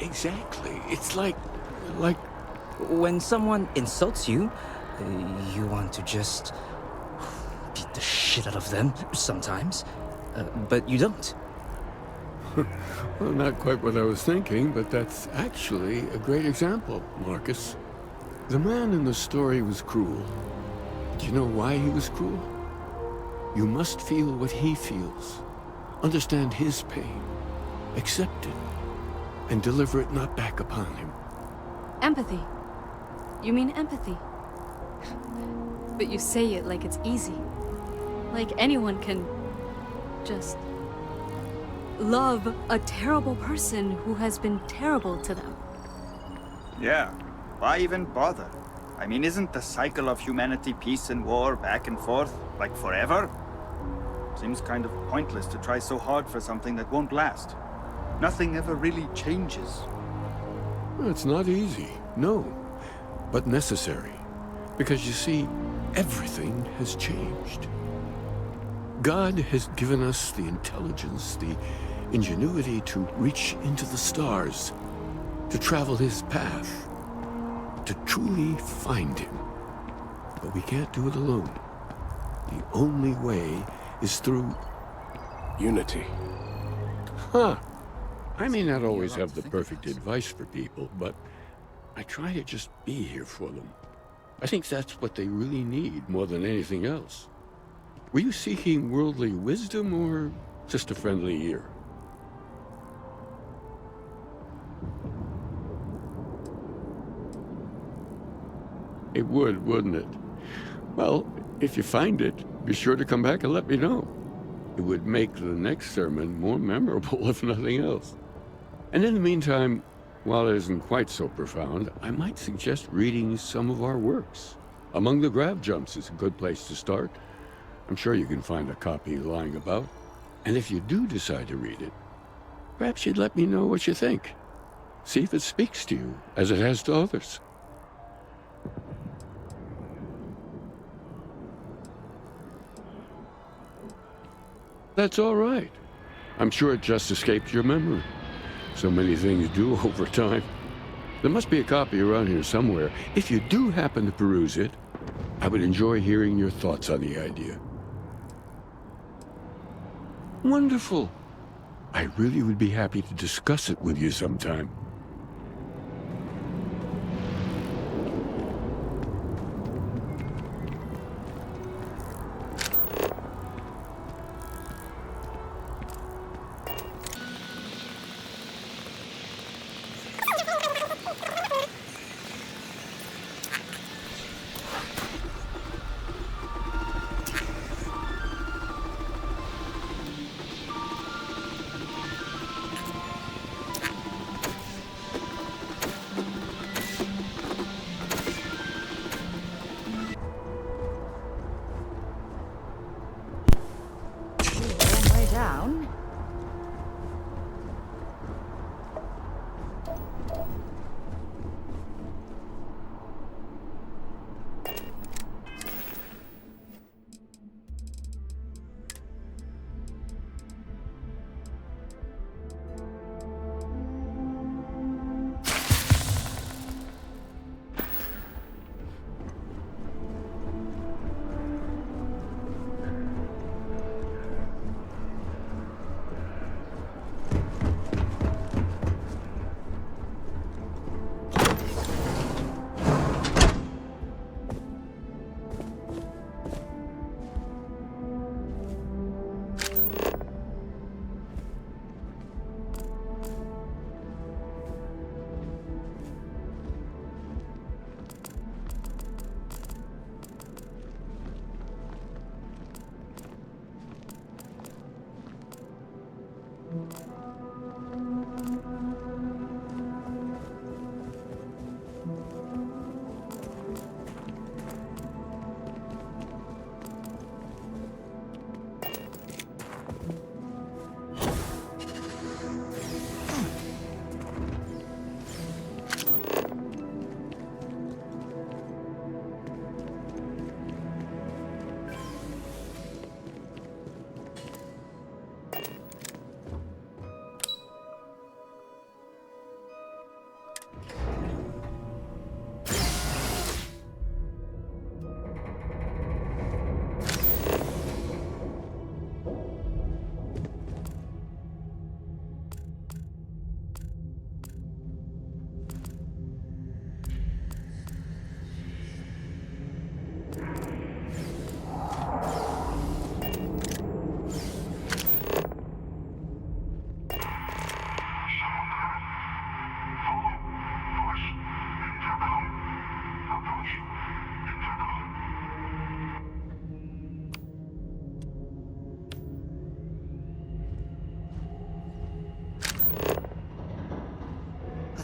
exactly. It's like... When someone insults you, you want to just beat the shit out of them sometimes, but you don't. Well, not quite what I was thinking, but that's actually a great example, Marcus. The man in the story was cruel. Do you know why he was cruel? You must feel what he feels. Understand his pain. Accept it. And deliver it not back upon him. Empathy. You mean empathy? But you say it like it's easy. Like anyone can just love a terrible person who has been terrible to them. Yeah, why even bother? I mean, isn't the cycle of humanity peace and war back and forth, like forever? Seems kind of pointless to try so hard for something that won't last. Nothing ever really changes. Well, it's not easy, no, but necessary. Because you see, everything has changed. God has given us the intelligence, the ingenuity to reach into the stars, to travel his path, to truly find him. But we can't do it alone. The only way is through unity. Huh. I may not always have the perfect advice for people, but I try to just be here for them. I think that's what they really need more than anything else. Were you seeking worldly wisdom or just a friendly ear? It would, wouldn't it? Well, if you find it, be sure to come back and let me know. It would make the next sermon more memorable, if nothing else. And in the meantime, while it isn't quite so profound, I might suggest reading some of our works. Among the Grab Jumps is a good place to start. I'm sure you can find a copy lying about. And if you do decide to read it, perhaps you'd let me know what you think. See if it speaks to you, as it has to others. That's all right. I'm sure it just escaped your memory. So many things do over time. There must be a copy around here somewhere. If you do happen to peruse it, I would enjoy hearing your thoughts on the idea. Wonderful. I really would be happy to discuss it with you sometime.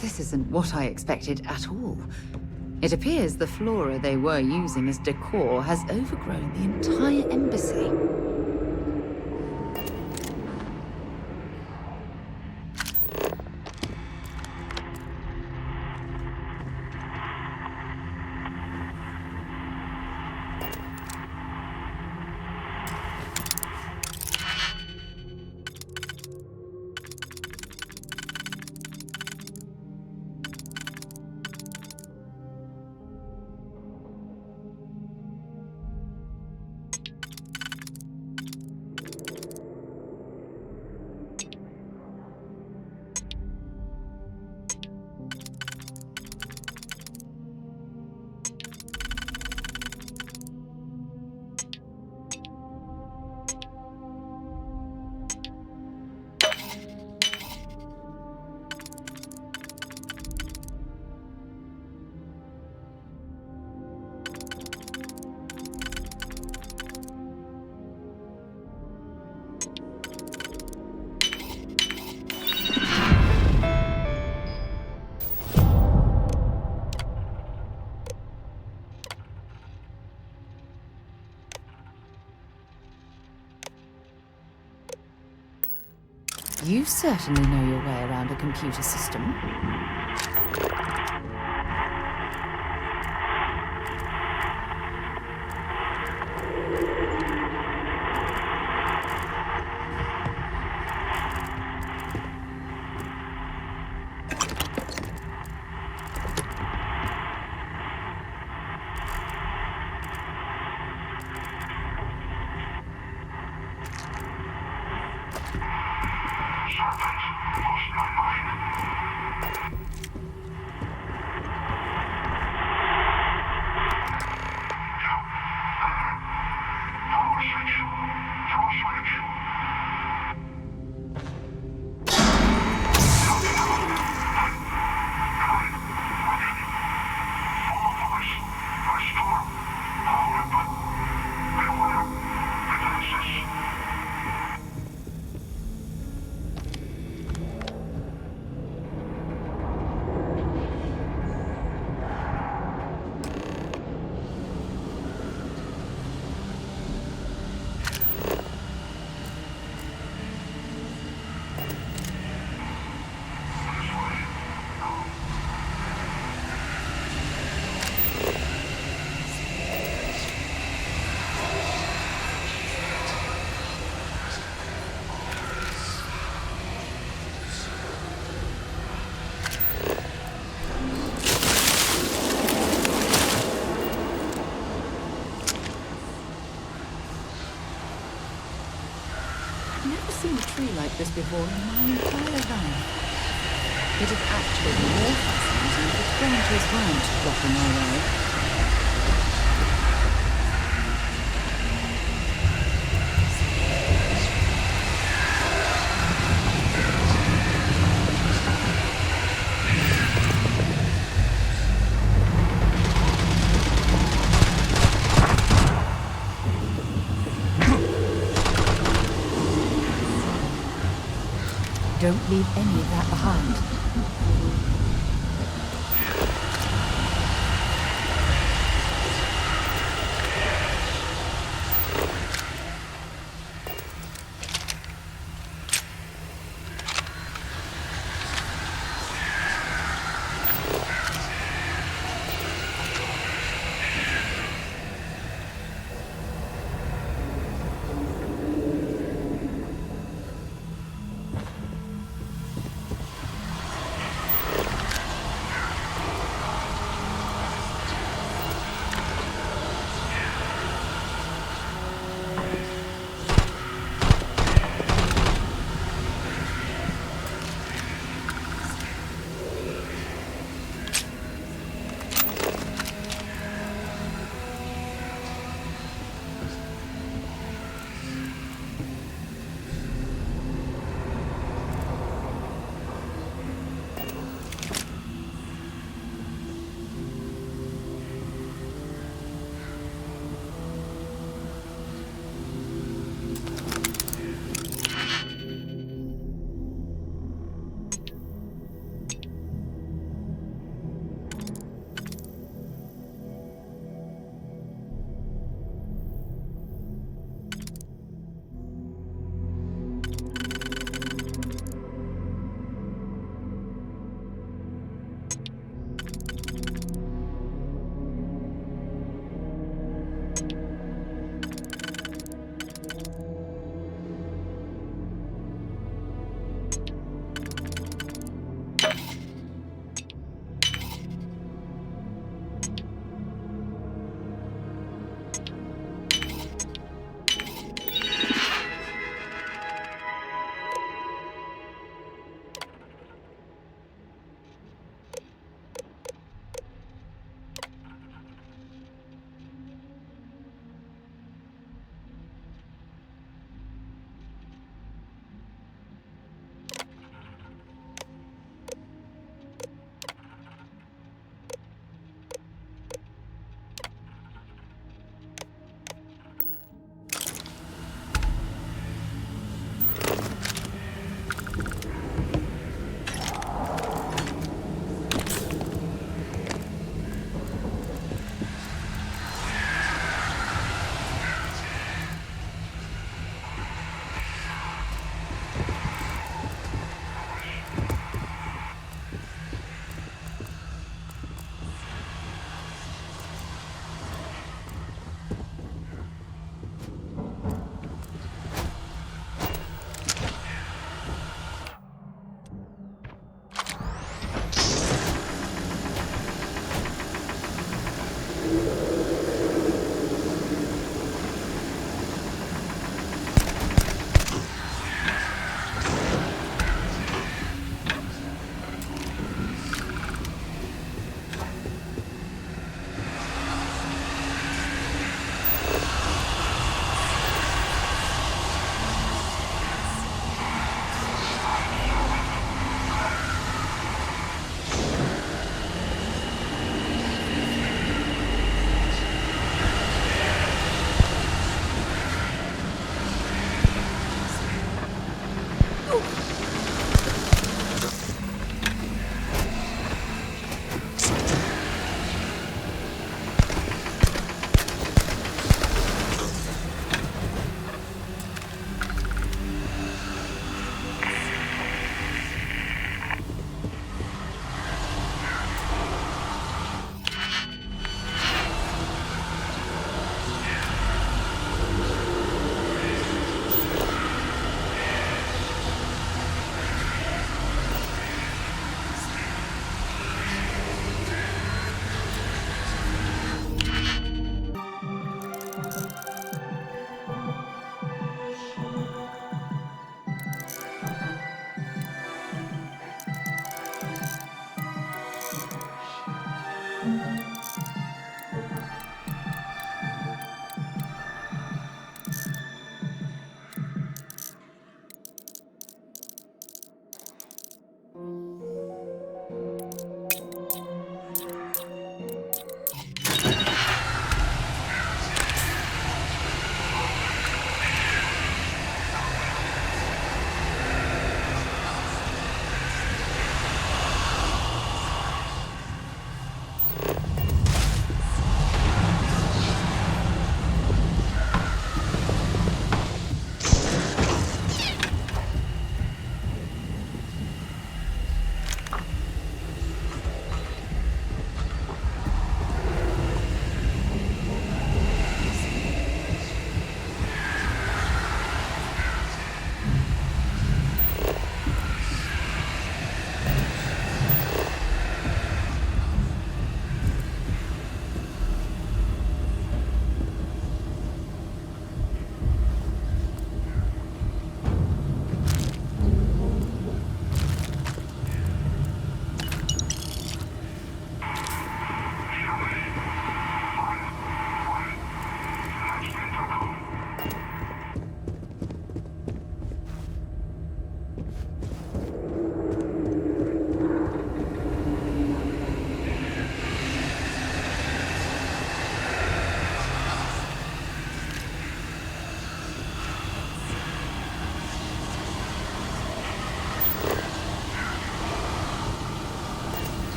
This isn't what I expected at all. It appears the flora they were using as decor has overgrown the entire embassy. You certainly know your way around a computer system. Like this before in my entire life. It is actually more fascinating if the branches weren't blocking my way. Don't leave any of that behind.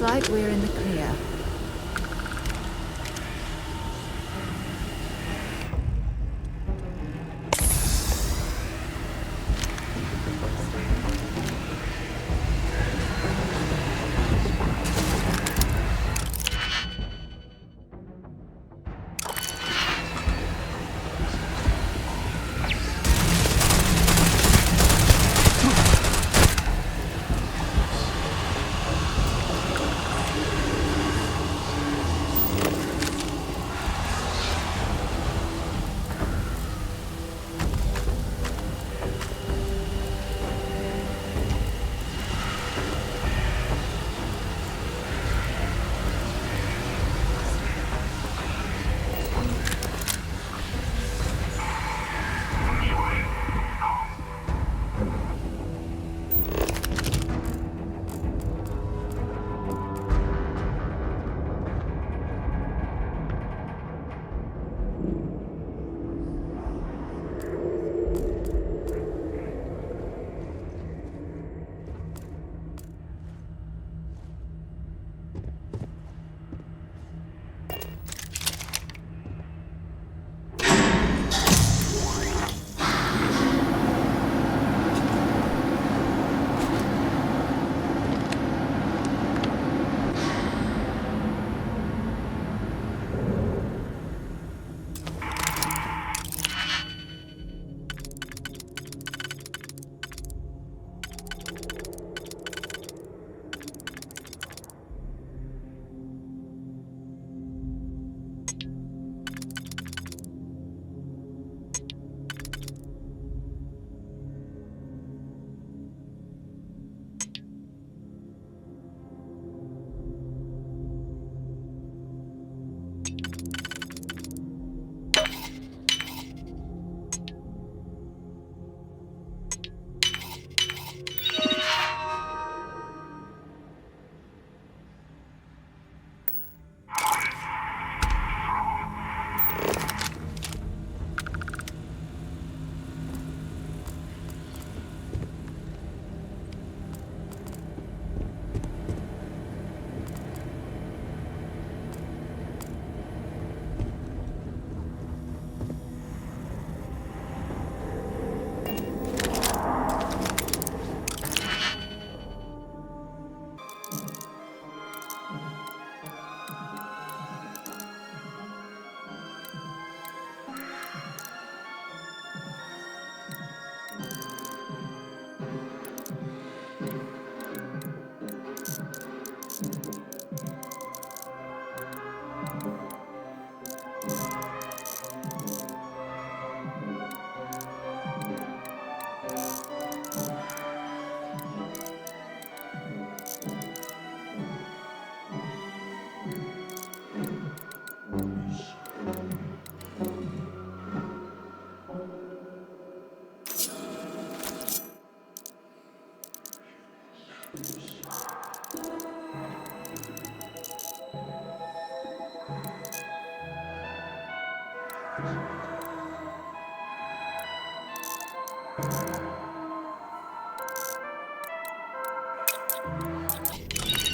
like we're in the clear.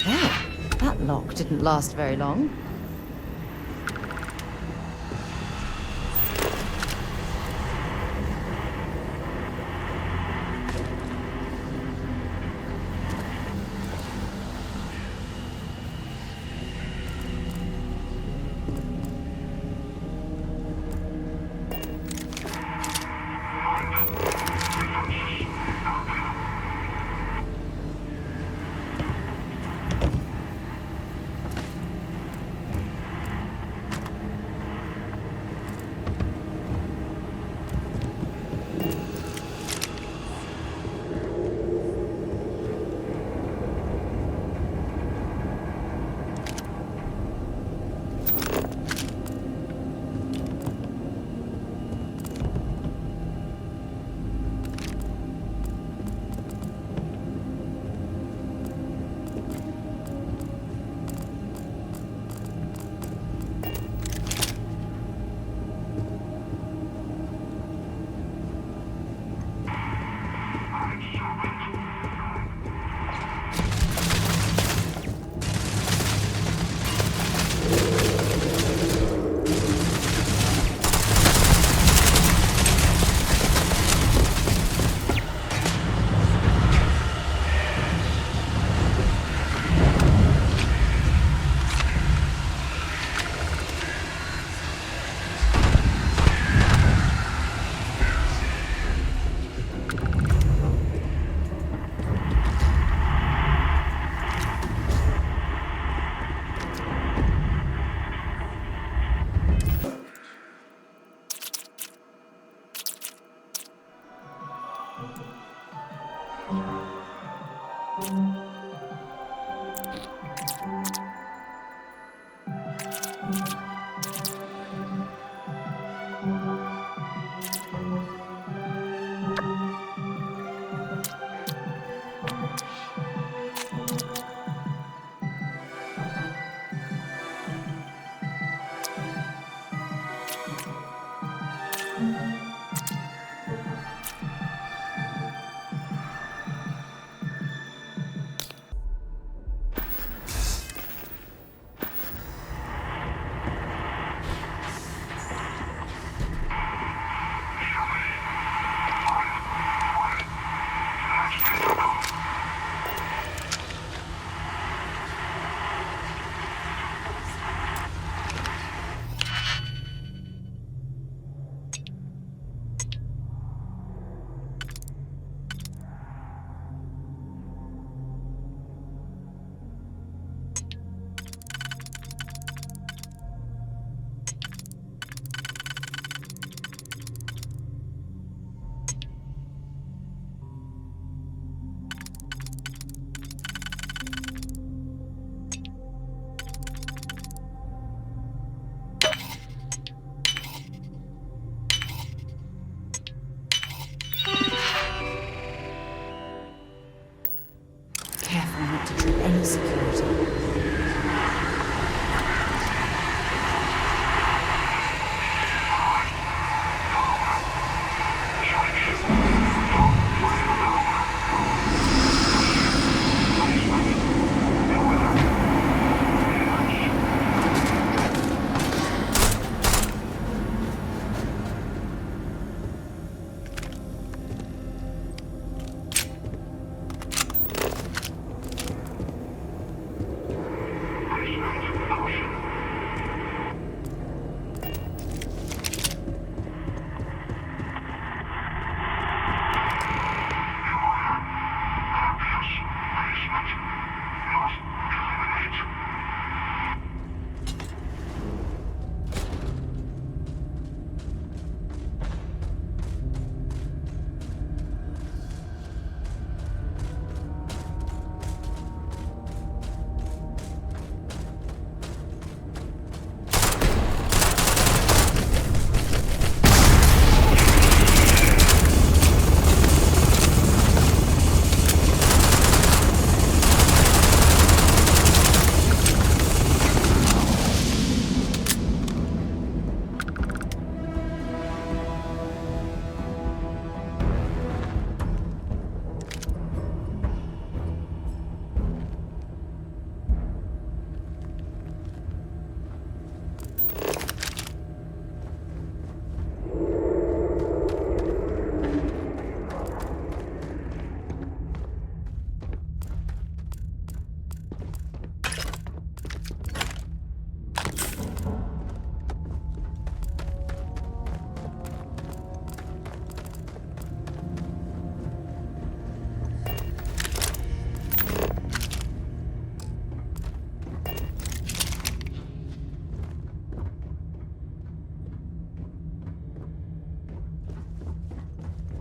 Well, that lock didn't last very long.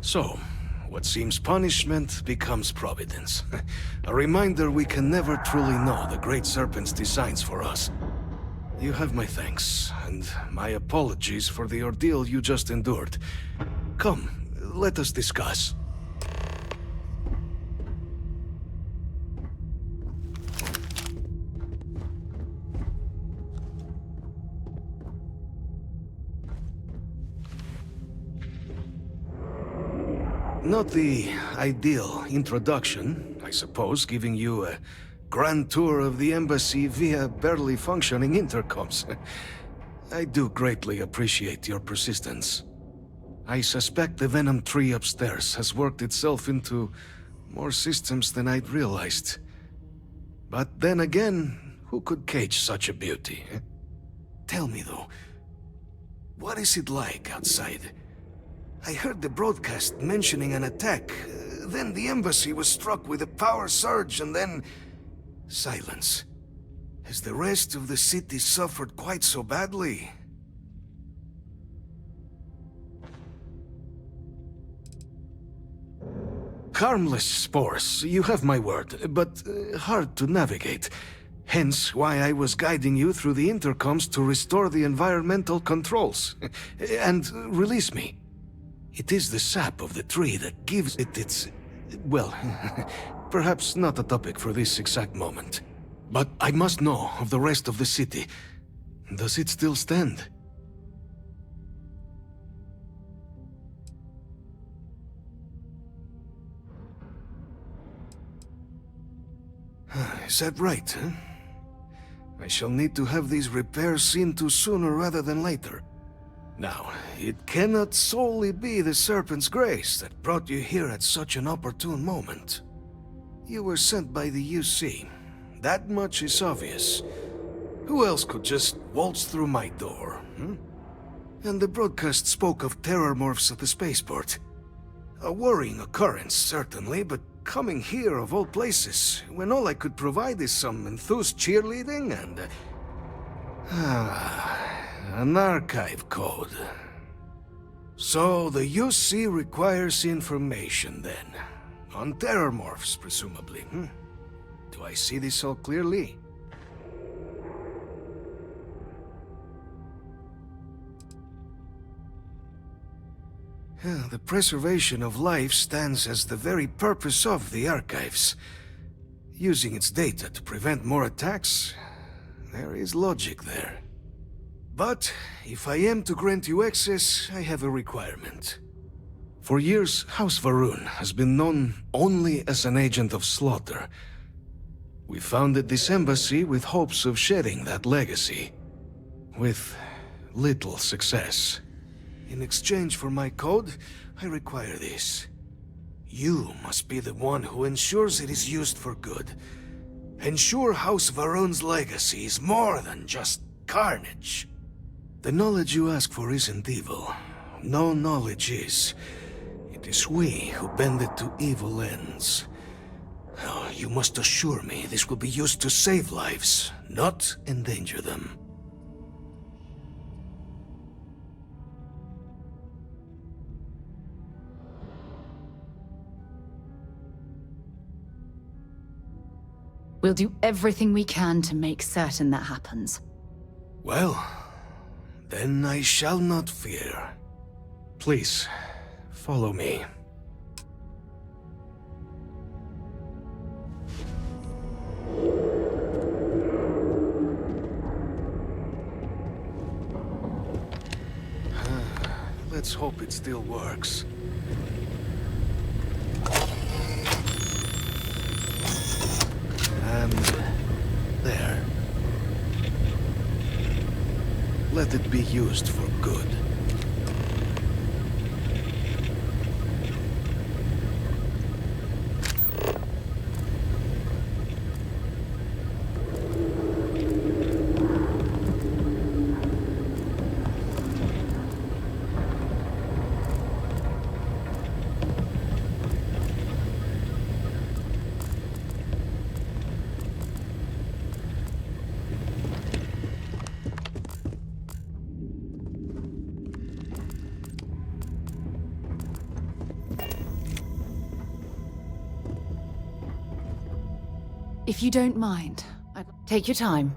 So, what seems punishment becomes providence. A reminder we can never truly know the Great Serpent's designs for us. You have my thanks, and my apologies for the ordeal you just endured. Come, let us discuss. Not the ideal introduction, I suppose, giving you a grand tour of the embassy via barely functioning intercoms. I do greatly appreciate your persistence. I suspect the Venom tree upstairs has worked itself into more systems than I'd realized. But then again, who could cage such a beauty? Tell me though, what is it like outside? I heard the broadcast mentioning an attack. Then the embassy was struck with a power surge and then... silence. Has the rest of the city suffered quite so badly? Harmless spores, you have my word, but hard to navigate. Hence why I was guiding you through the intercoms to restore the environmental controls. And release me. It is the sap of the tree that gives it its... well, perhaps not a topic for this exact moment. But I must know of the rest of the city. Does it still stand? Is that right, huh? I shall need to have these repairs seen to sooner rather than later. Now, it cannot solely be the Serpent's grace that brought you here at such an opportune moment. You were sent by the UC. That much is obvious. Who else could just waltz through my door, hmm? And the broadcast spoke of terror morphs at the spaceport. A worrying occurrence, certainly, but coming here of all places, when all I could provide is some enthused cheerleading and... an archive code. So the UC requires information then. On terror morphs, presumably, hmm? Do I see this all clearly? The preservation of life stands as the very purpose of the archives. Using its data to prevent more attacks, there is logic there. But if I am to grant you access, I have a requirement. For years, House Varun has been known only as an agent of slaughter. We founded this embassy with hopes of shedding that legacy. With little success. In exchange for my code, I require this. You must be the one who ensures it is used for good. Ensure House Varun's legacy is more than just carnage. The knowledge you ask for isn't evil. No knowledge is. It is we who bend it to evil ends. Oh, you must assure me this will be used to save lives, not endanger them. We'll do everything we can to make certain that happens. Well, then I shall not fear. Please, follow me. Let's hope it still works. And there. Let it be used for good. If you don't mind, I'd take your time.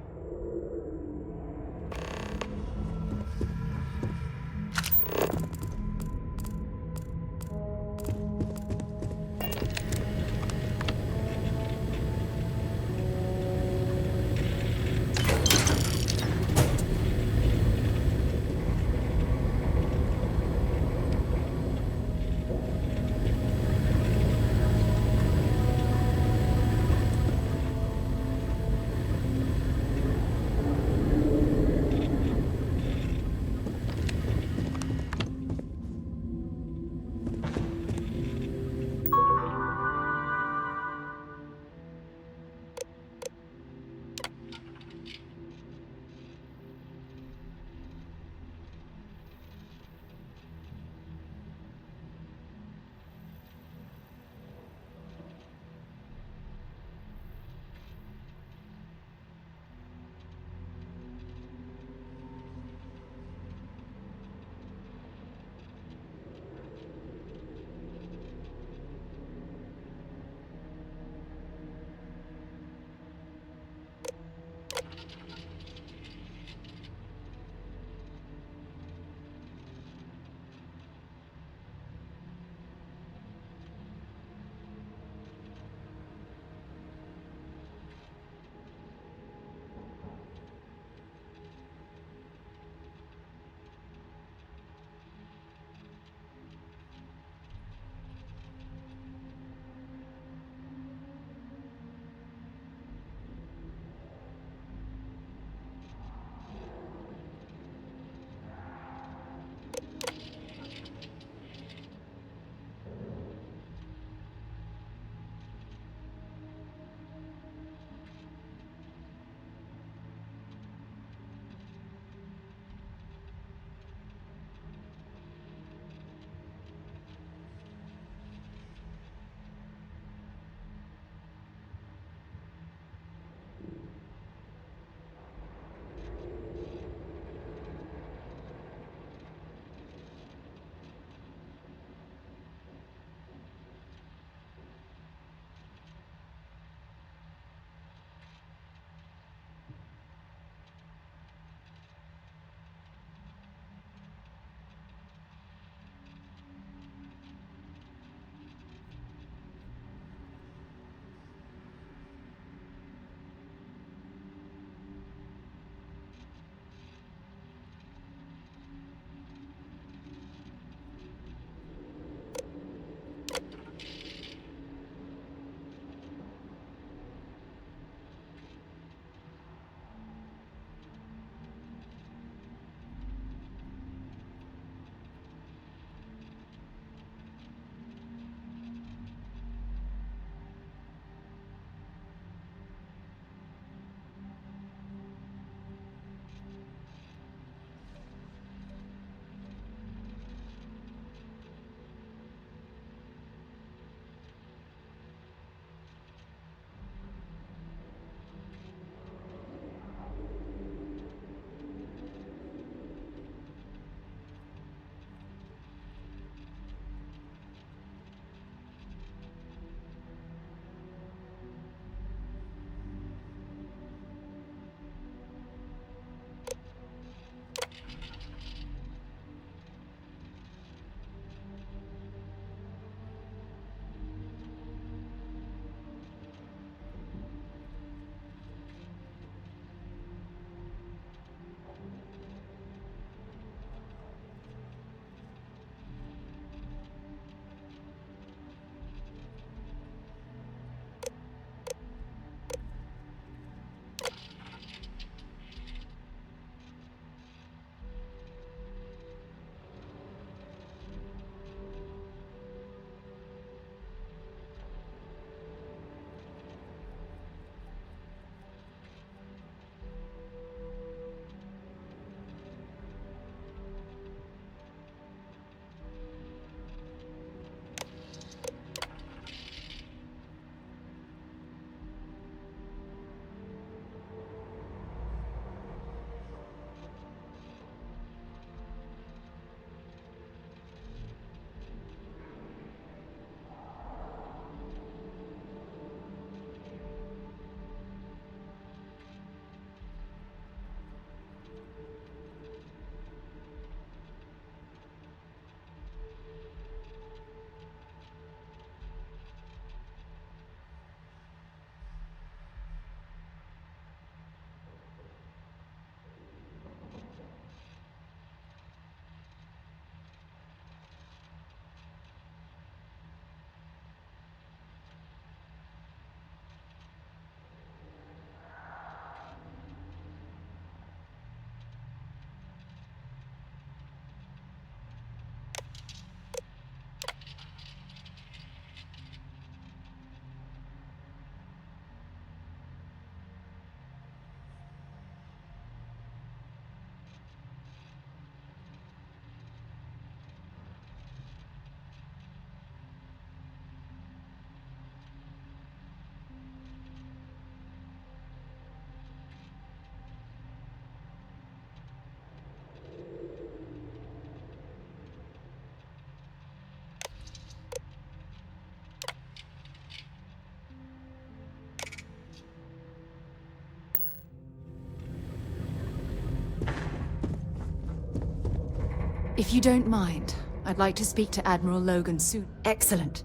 If you don't mind, I'd like to speak to Admiral Logan soon. Excellent.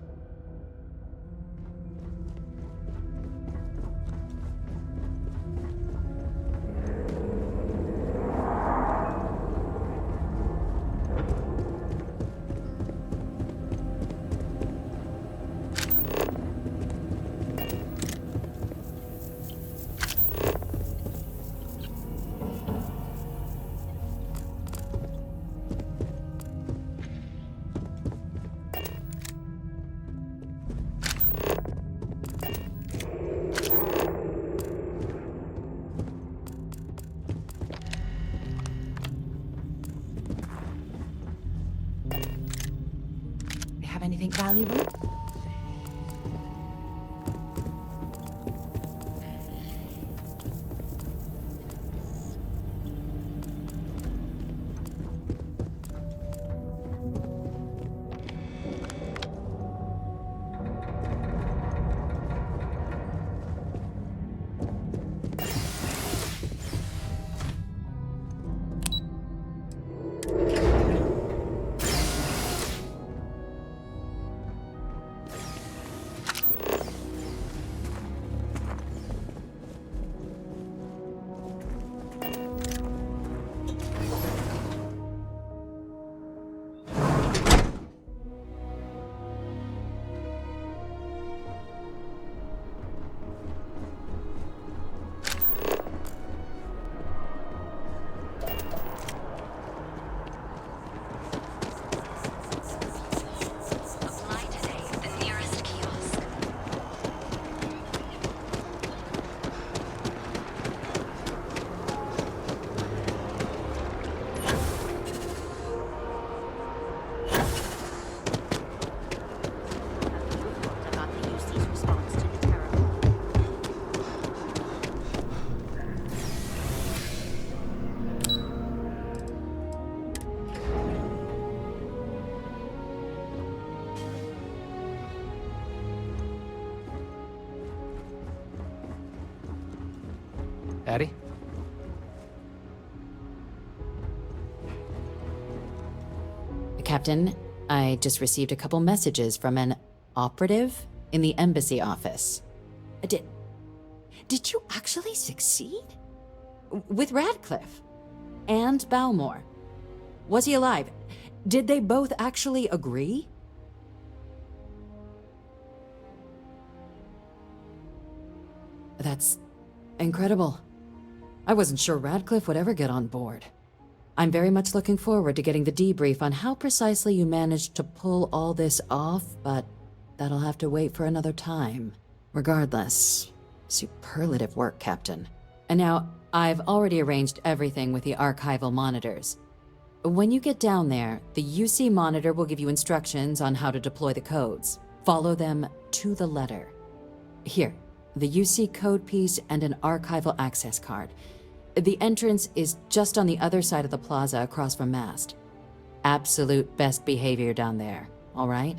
Have anything valuable? Addy? Captain, I just received a couple messages from an operative in the embassy office. Did you actually succeed? With Radcliffe? And Balmore? Was he alive? Did they both actually agree? That's incredible. I wasn't sure Radcliffe would ever get on board. I'm very much looking forward to getting the debrief on how precisely you managed to pull all this off, but that'll have to wait for another time. Regardless, superlative work, Captain. And now, I've already arranged everything with the archival monitors. When you get down there, the UC monitor will give you instructions on how to deploy the codes. Follow them to the letter. Here, the UC code piece and an archival access card. The entrance is just on the other side of the plaza across from Mast. Absolute best behavior down there, all right?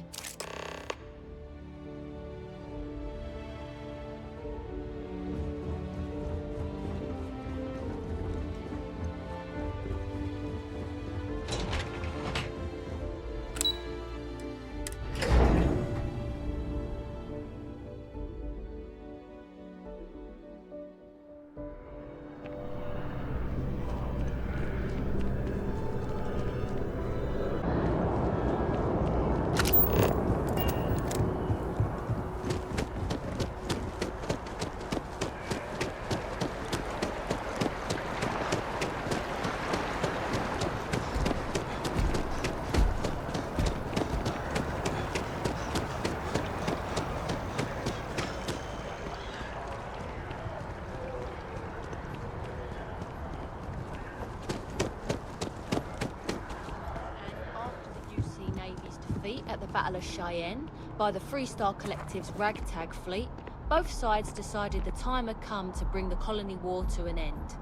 At the Battle of Cheyenne by the Freestar Collective's ragtag fleet, both sides decided the time had come to bring the colony war to an end.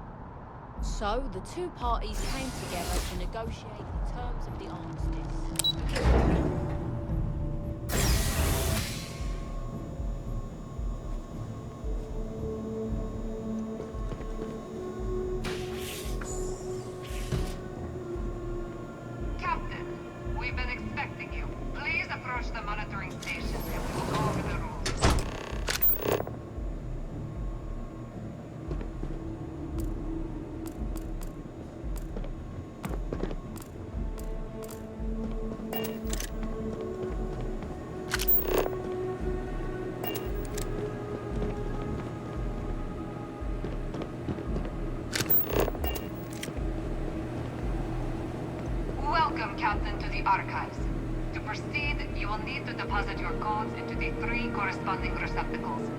So, the two parties came together to negotiate the terms of the armistice. Captain! Welcome, Captain, to the Archives. To proceed, you will need to deposit your codes into the 3 corresponding receptacles.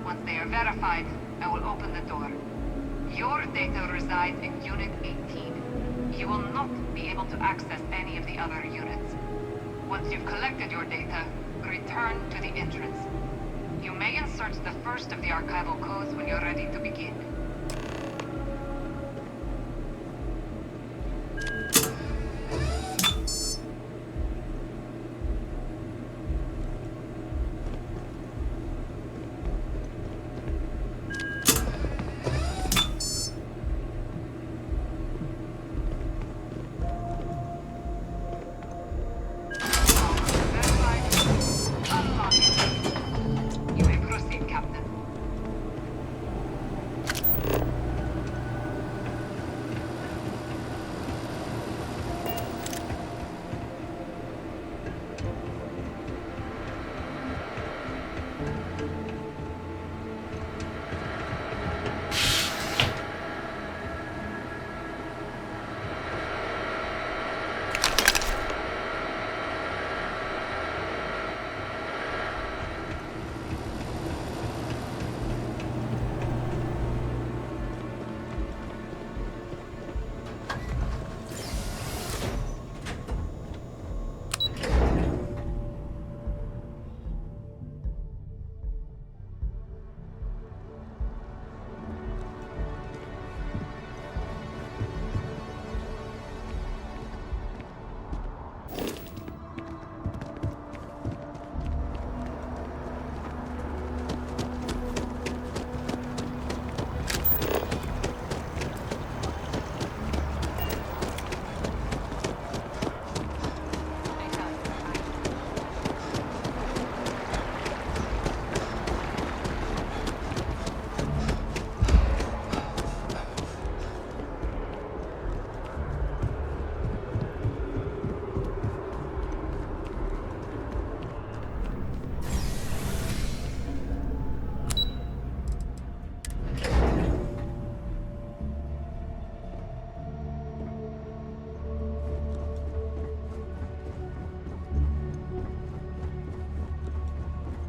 Once they are verified, I will open the door. Your data resides in Unit 18. You will not be able to access any of the other units. Once you've collected your data, return to the entrance. You may insert the first of the archival codes when you're ready to begin.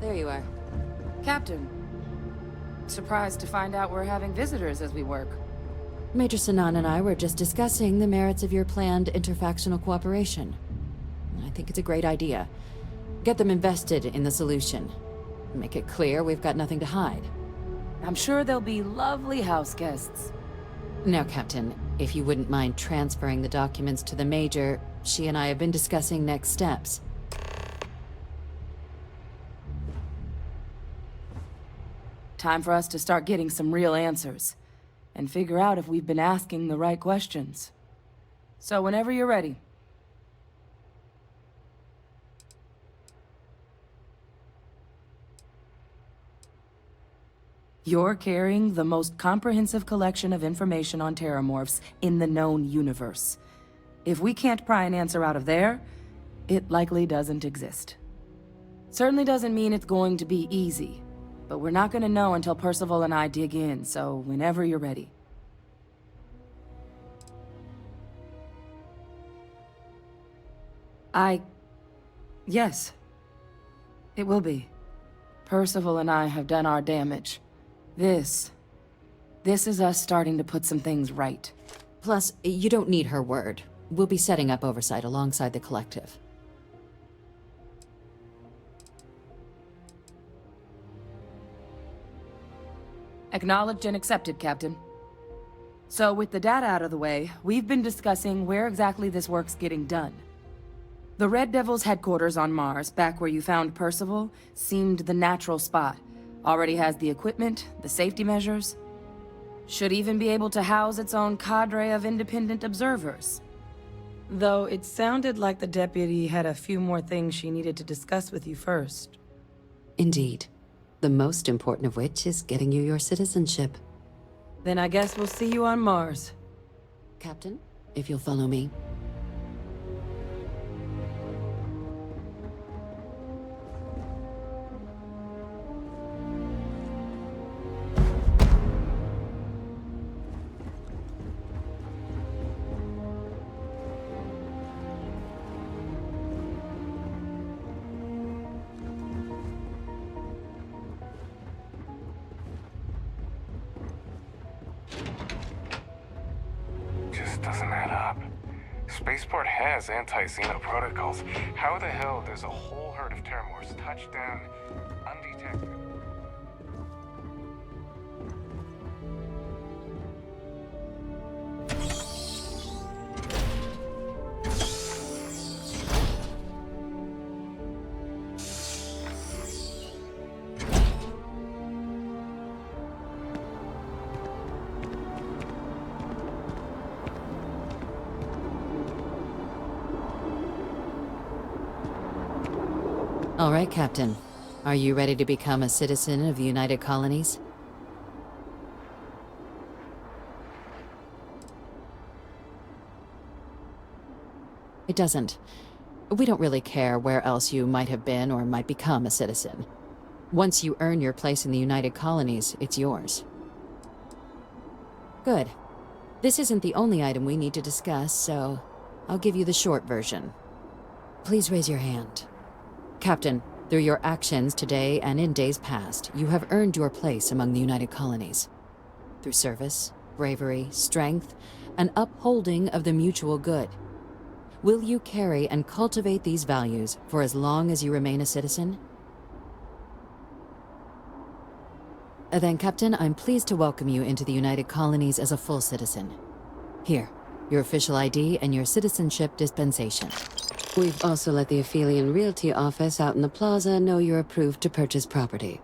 There you are. Captain. Surprised to find out we're having visitors as we work. Major Sinan and I were just discussing the merits of your planned interfactional cooperation. I think it's a great idea. Get them invested in the solution. Make it clear we've got nothing to hide. I'm sure they'll be lovely house guests. Now, Captain, if you wouldn't mind transferring the documents to the Major, she and I have been discussing next steps. Time for us to start getting some real answers. And figure out if we've been asking the right questions. So whenever you're ready. You're carrying the most comprehensive collection of information on terramorphs in the known universe. If we can't pry an answer out of there, it likely doesn't exist. Certainly doesn't mean it's going to be easy, but we're not gonna know until Percival and I dig in, so whenever you're ready. Yes. It will be. Percival and I have done our damage. This is us starting to put some things right. Plus, you don't need her word. We'll be setting up oversight alongside the collective. Acknowledged and accepted, Captain. So with the data out of the way, we've been discussing where exactly this work's getting done. The Red Devil's headquarters on Mars, back where you found Percival, seemed the natural spot. Already has the equipment, the safety measures. Should even be able to house its own cadre of independent observers. Though it sounded like the deputy had a few more things she needed to discuss with you first. Indeed. The most important of which is getting you your citizenship. Then I guess we'll see you on Mars. Captain, if you'll follow me. Just doesn't add up. Spaceport has anti-Xeno protocols. How the hell does a whole herd of Terramorphs touch down undetected? All right, Captain. Are you ready to become a citizen of the United Colonies? It doesn't. We don't really care where else you might have been or might become a citizen. Once you earn your place in the United Colonies, it's yours. Good. This isn't the only item we need to discuss, so I'll give you the short version. Please raise your hand. Captain, through your actions today and in days past, you have earned your place among the United Colonies. Through service, bravery, strength, and upholding of the mutual good. Will you carry and cultivate these values for as long as you remain a citizen? Then, Captain, I'm pleased to welcome you into the United Colonies as a full citizen. Here, your official ID and your citizenship dispensation. We've also let the Aphelion Realty office out in the plaza know you're approved to purchase property.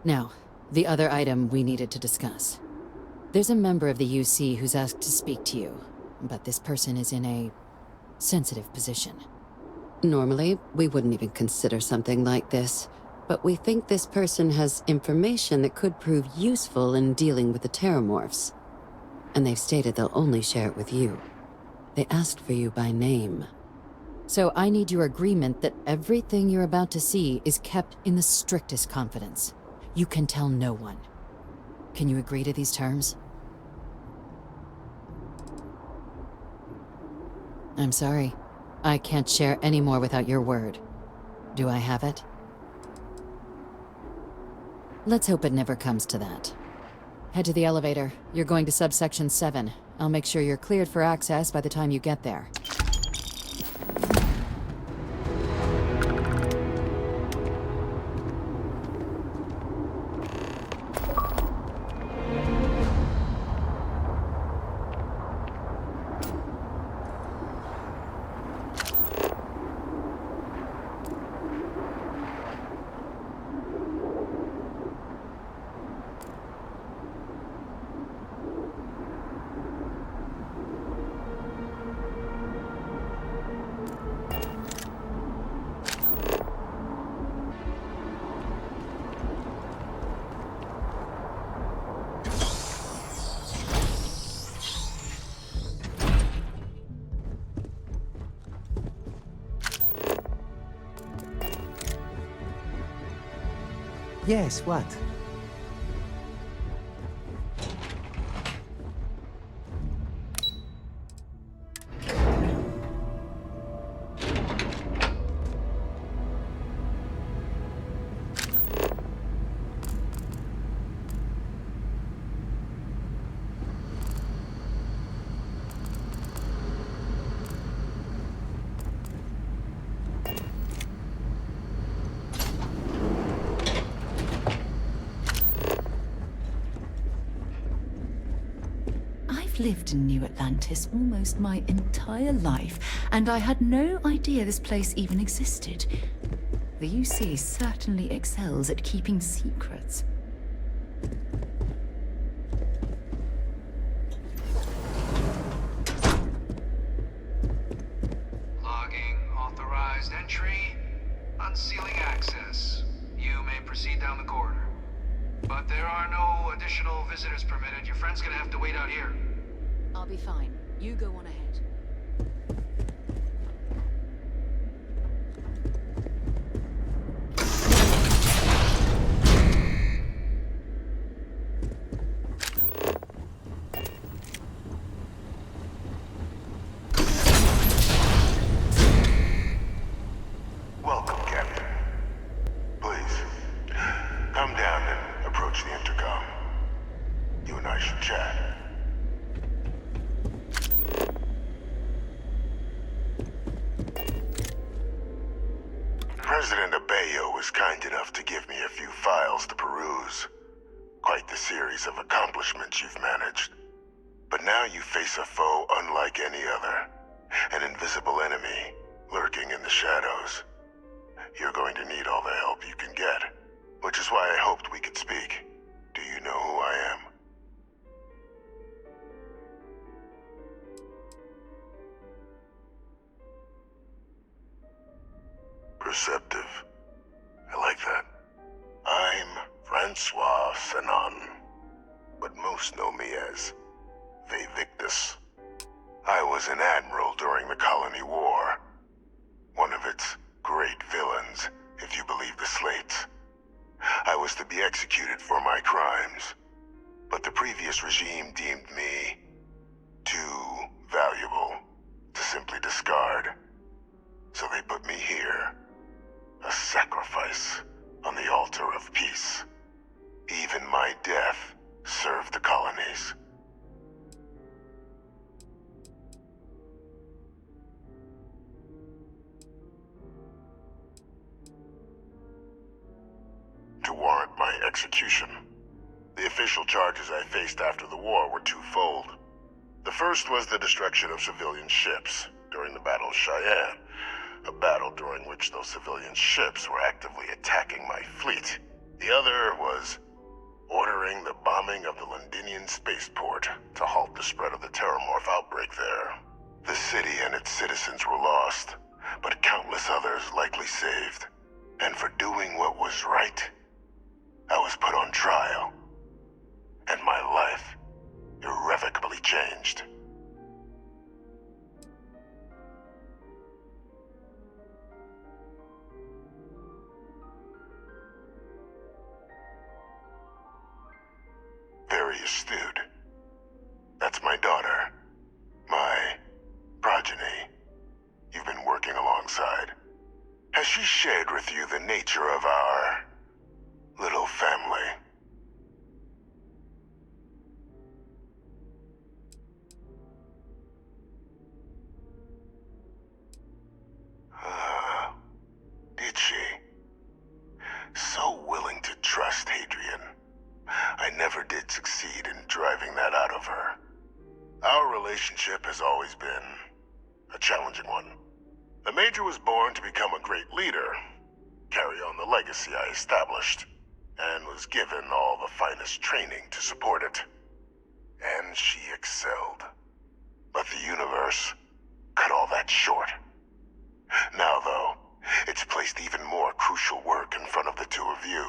Now, the other item we needed to discuss. There's a member of the UC who's asked to speak to you, but this person is in a sensitive position. Normally, we wouldn't even consider something like this, but we think this person has information that could prove useful in dealing with the Terramorphs. And they've stated they'll only share it with you. They asked for you by name. So I need your agreement that everything you're about to see is kept in the strictest confidence. You can tell no one. Can you agree to these terms? I'm sorry. I can't share any more without your word. Do I have it? Let's hope it never comes to that. Head to the elevator. You're going to subsection 7. I'll make sure you're cleared for access by the time you get there. Yes, what? Lived in New Atlantis almost my entire life, and I had no idea this place even existed. The UC certainly excels at keeping secrets. Logging authorized entry, unsealing access. You may proceed down the corridor. But there are no additional visitors permitted. Your friend's gonna have to wait out here. I'll be fine. You go on ahead. Welcome, Captain. Please, come down and approach the intercom. You and I should chat. was kind enough to give me a few files to peruse. Quite the series of accomplishments you've managed. But now you face a foe unlike any other. An invisible enemy, lurking in the shadows. You're going to need all the help you can get, which is why I hoped we could speak. Do you know who I am? Perceptive. I like that. I'm Francois Sanon, but most know me as Victus. I was an admiral during the Colony War. One of its great villains, if you believe the slates. I was to be executed for my crimes, but the previous regime deemed me too valuable to simply discard. So they put me here, a sacrifice on the altar of peace. Even my death served the colonies. To warrant my execution, the official charges I faced after the war were twofold. The first was the destruction of civilian ships during the Battle of Cheyenne, a battle during which those civilian ships were actively attacking my fleet. The other was ordering the bombing of the Londinian spaceport to halt the spread of the Terramorph outbreak there. The city and its citizens were lost, but countless others likely saved. And for doing what was right, I was put on trial, and my life irrevocably changed. Very astute. That's my daughter, my progeny. You've been working alongside. Has she shared with you the nature of our little family? Did she? So willing to trust Hadrian. I never did succeed in driving that out of her. Our relationship has always been a challenging one. The Major was born to become a great leader, carry on the legacy I established, and was given all the finest training to support it. And she excelled. But the universe cut all that short. Now, though, it's placed even more crucial work in front of the two of you.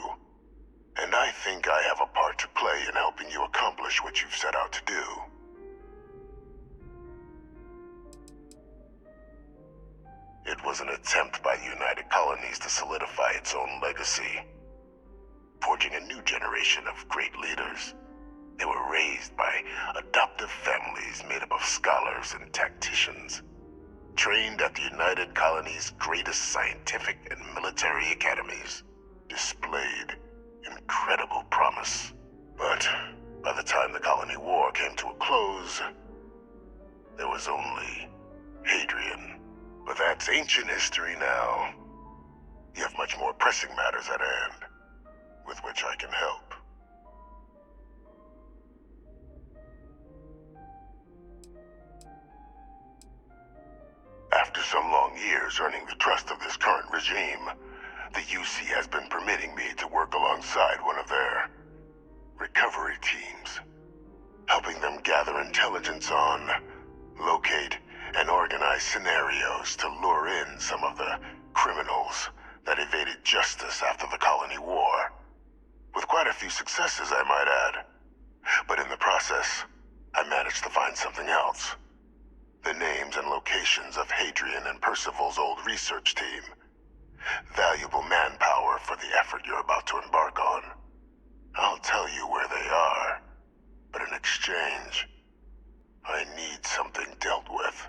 And I think I have a part to play in helping you accomplish what you've set out to do. It was an attempt by the United Colonies to solidify its own legacy, forging a new generation of great leaders. They were raised by adoptive families made up of scholars and tacticians, trained at the United Colonies' greatest scientific and military academies, displayed incredible promise. But by the time the Colony War came to a close, there was only Hadrian. But that's ancient history now. You have much more pressing matters at hand, with which I can help. After some long years earning the trust of this current regime, the UC has been permitting me to work alongside one of their recovery teams, helping them gather intelligence on, locate, and organize scenarios to lure in some of the criminals that evaded justice after the Colony War. With quite a few successes, I might add. But in the process, I managed to find something else. The names and locations of Hadrian and Percival's old research team. Valuable manpower for the effort you're about to embark on. I'll tell you where they are, but in exchange, I need something dealt with.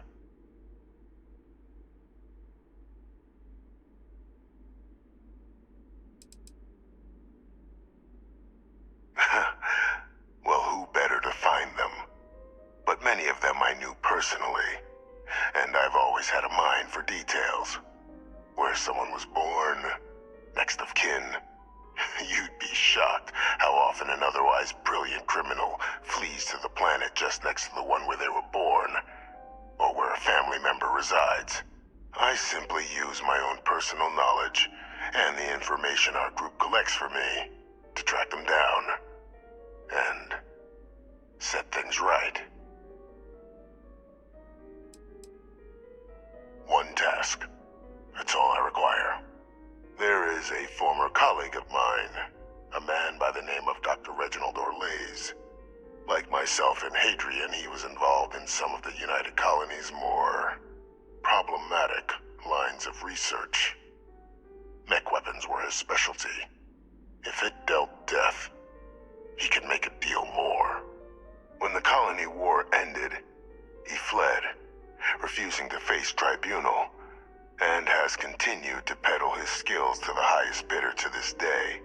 Well, who better to find them? But many of them I knew personally, and I've always had a mind for details. Where someone was born, Next of kin. You'd be shocked how often an otherwise brilliant criminal flees to the planet just next to the one where they were born, or where a family member resides. I simply use my own personal knowledge and the information our group collects for me to track them down and set things right. One task. That's all I require. There is a former colleague of mine, a man by the name of Dr. Reginald Orlaise. Like myself and Hadrian, he was involved in some of the United Colony's more problematic lines of research. Mech weapons were his specialty. If it dealt death, he could make a deal more. When the colony war ended, he fled, refusing to face tribunal, and has continued to peddle his skills to the highest bidder to this day.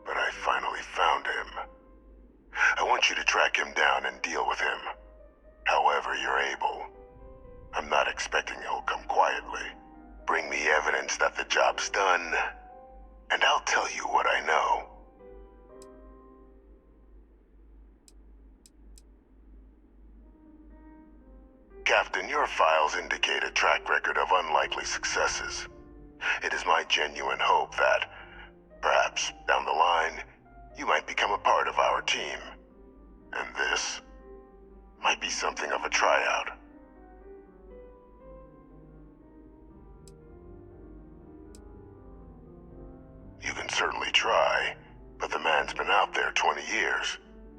But I finally found him. I want you to track him down and deal with him, however you're able. I'm not expecting he'll come quietly. Bring me evidence that the job's done, and I'll tell you what I know. Captain, your files indicate a track record of unlikely successes. It is my genuine hope that, perhaps down the line, you might become a part of our team. And this might be something of a tryout. You can certainly try, but the man's been out there 20 years.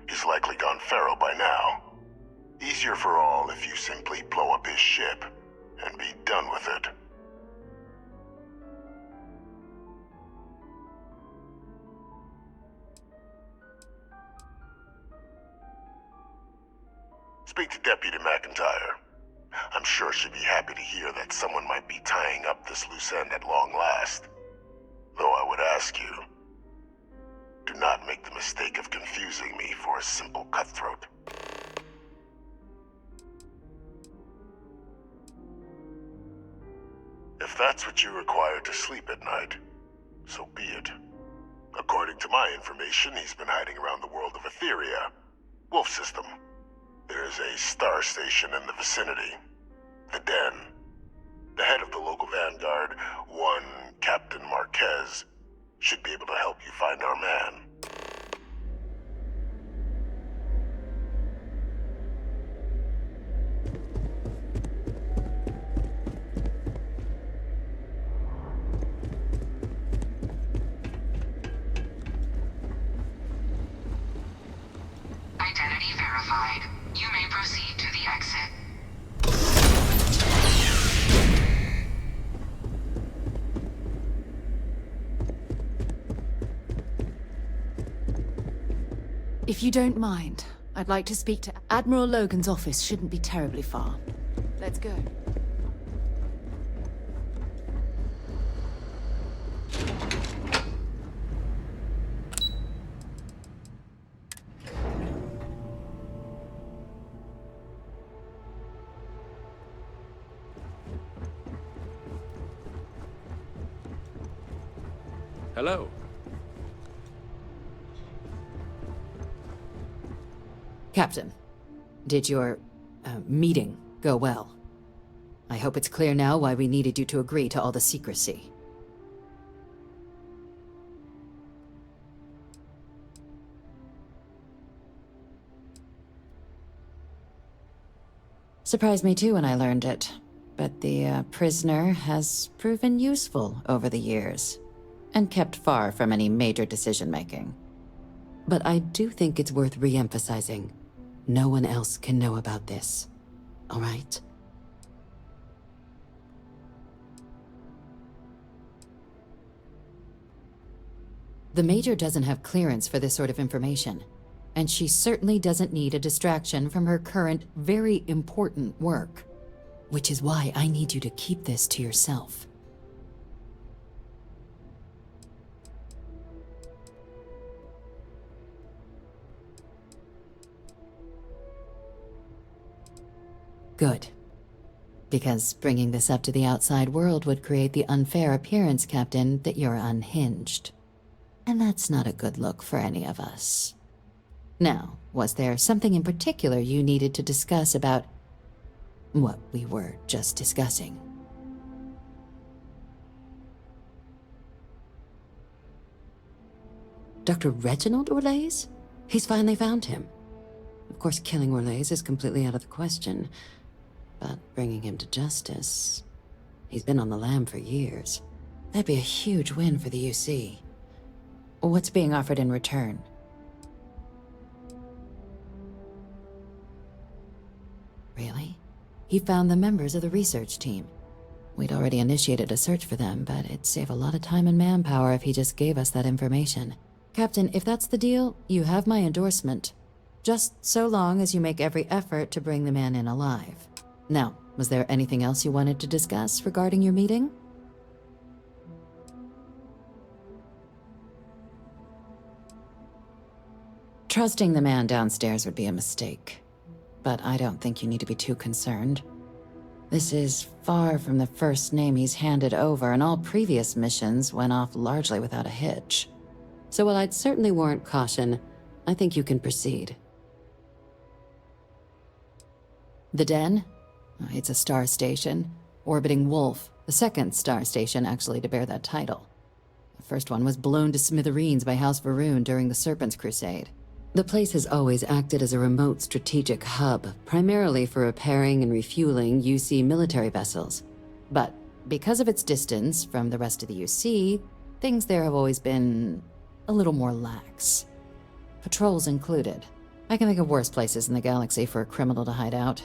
He's likely gone feral by now. Easier for all if you simply blow up his ship and be done with it. Speak to Deputy McIntyre. I'm sure she'd be happy to hear that someone might be tying up this loose end at long last. Though I would ask you, do not make the mistake of confusing me for a simple cutthroat. If that's what you require to sleep at night, so be it. According to my information, he's been hiding around the world of Etheria, Wolf System. There's a star station in the vicinity, the Den. The head of the local vanguard, one Captain Marquez, should be able to help you find our man. Identity verified. You may proceed to the exit. If you don't mind, I'd like to speak to Admiral Logan's office. Shouldn't be terribly far. Let's go. Hello. Captain, did your meeting go well? I hope it's clear now why we needed you to agree to all the secrecy. Surprised me too when I learned it, but the prisoner has proven useful over the years, and kept far from any major decision-making. But I do think it's worth re-emphasizing. No one else can know about this. All right? The Major doesn't have clearance for this sort of information, and she certainly doesn't need a distraction from her current, very important work. Which is why I need you to keep this to yourself. Good. Because bringing this up to the outside world would create the unfair appearance, Captain, that you're unhinged. And that's not a good look for any of us. Now, was there something in particular you needed to discuss about what we were just discussing? Dr. Reginald Orlaise? He's finally found him. Of course, killing Orlaise is completely out of the question, but bringing him to justice... He's been on the lam for years. That'd be a huge win for the UC. What's being offered in return? Really? He found the members of the research team. We'd already initiated a search for them, but it'd save a lot of time and manpower if he just gave us that information. Captain, if that's the deal, you have my endorsement. Just so long as you make every effort to bring the man in alive. Now, was there anything else you wanted to discuss regarding your meeting? Trusting the man downstairs would be a mistake, but I don't think you need to be too concerned. This is far from the first name he's handed over, and all previous missions went off largely without a hitch. So while I'd certainly warrant caution, I think you can proceed. The Den? It's a star station, orbiting Wolf, the second star station actually to bear that title. The first one was blown to smithereens by House Varun during the Serpent's Crusade. The place has always acted as a remote strategic hub, primarily for repairing and refueling UC military vessels. But because of its distance from the rest of the UC, things there have always been a little more lax. Patrols included. I can think of worse places in the galaxy for a criminal to hide out.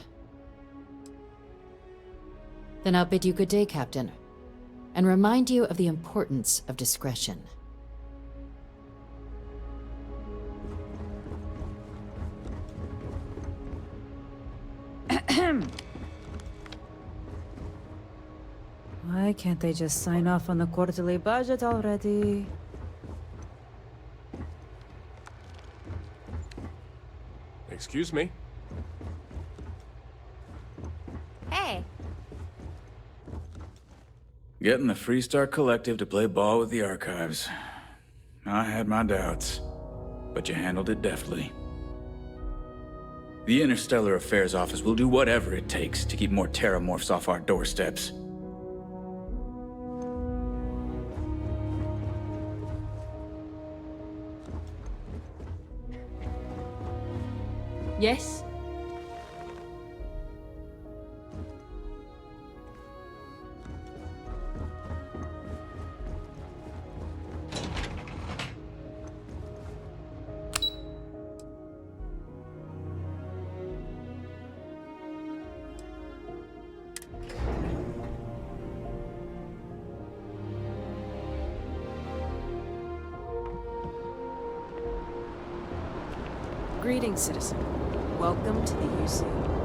Then I'll bid you good day, Captain, and remind you of the importance of discretion. Why can't they just sign off on the quarterly budget already? Excuse me? Hey. Getting the Freestar Collective to play ball with the Archives. I had my doubts, but you handled it deftly. The Interstellar Affairs Office will do whatever it takes to keep more Terramorphs off our doorsteps. Yes? Greetings, citizen. Welcome to the UC.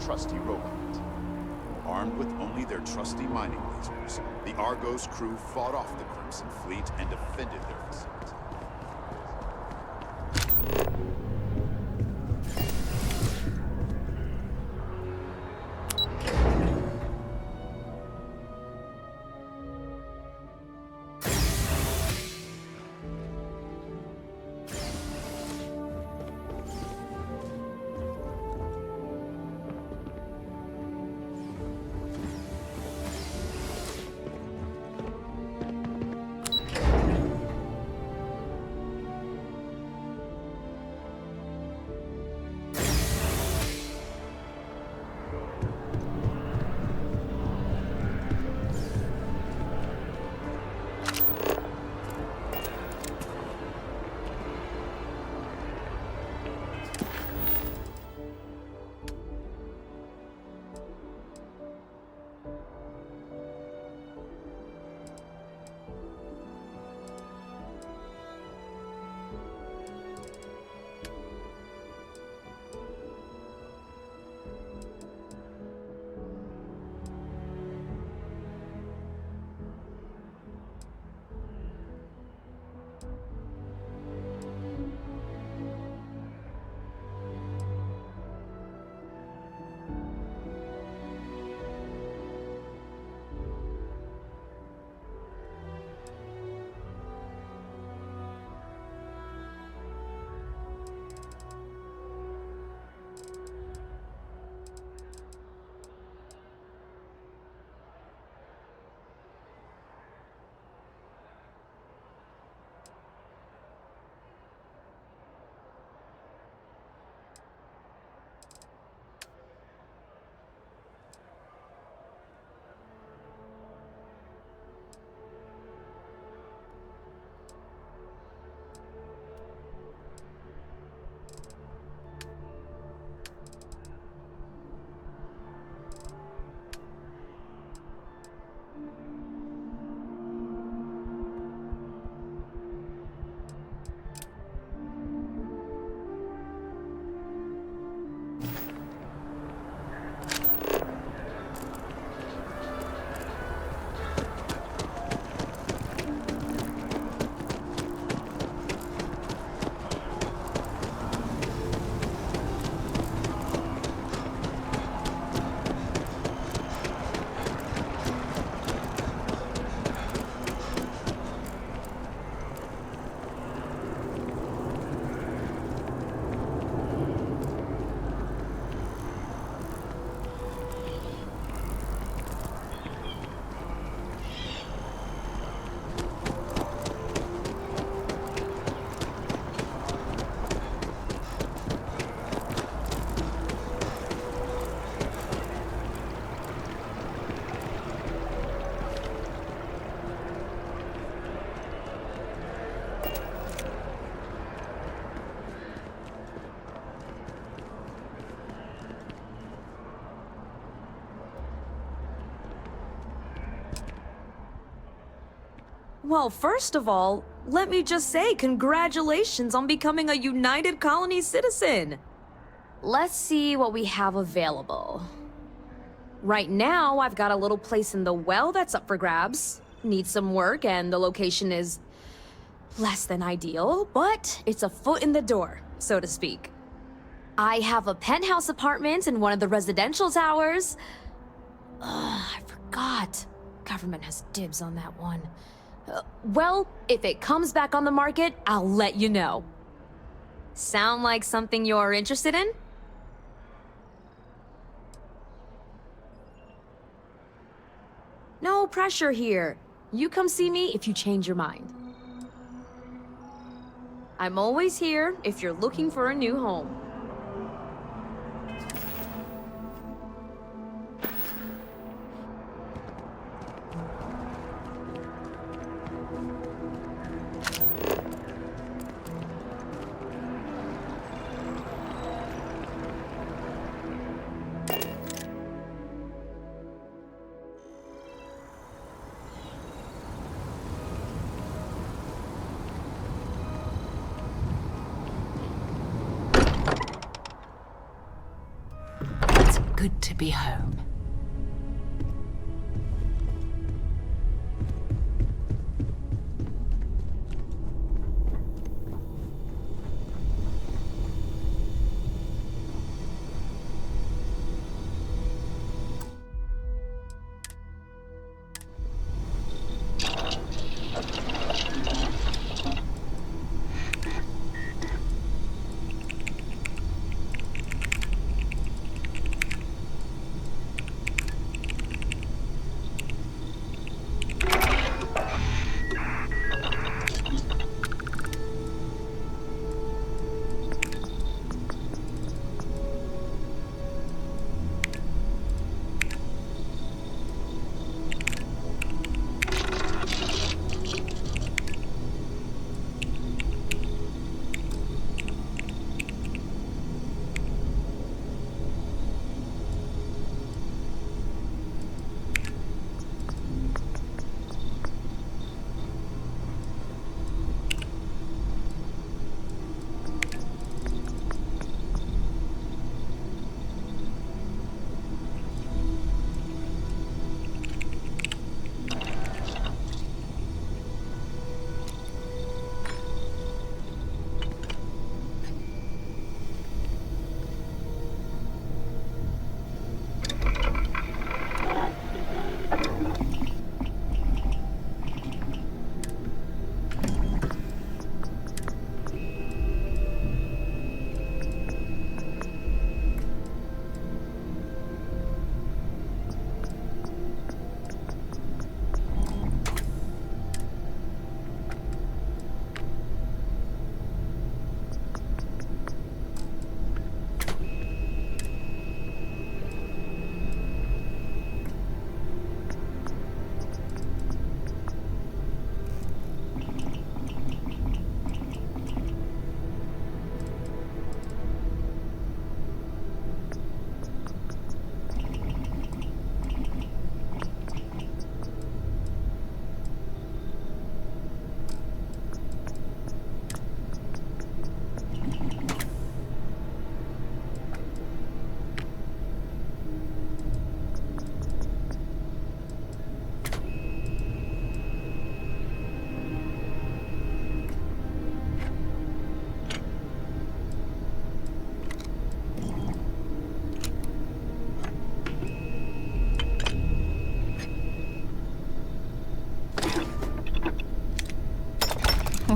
Trusty robot. Armed with only their trusty mining lasers, the Argos crew fought off the Crimson Fleet and defended their facility. Well, first of all, let me just say congratulations on becoming a United Colony citizen. Let's see what we have available. Right now, I've got a little place in the well that's up for grabs. Needs some work, and the location is less than ideal, but it's a foot in the door, so to speak. I have a penthouse apartment in one of the residential towers. I forgot. Government has dibs on that one. Well, if it comes back on the market, I'll let you know. Sound like something you're interested in? No pressure here. You come see me if you change your mind. I'm always here if you're looking for a new home. Good to be home.